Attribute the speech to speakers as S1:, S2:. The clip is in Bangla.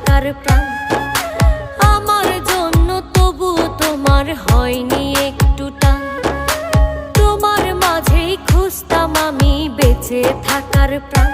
S1: থাকার প্রাণ। আমার জন্য তবু তোমার হয়নি একটু টান। তোমার মাঝেই খুঁজতাম আমি বেঁচে থাকার প্রাণ।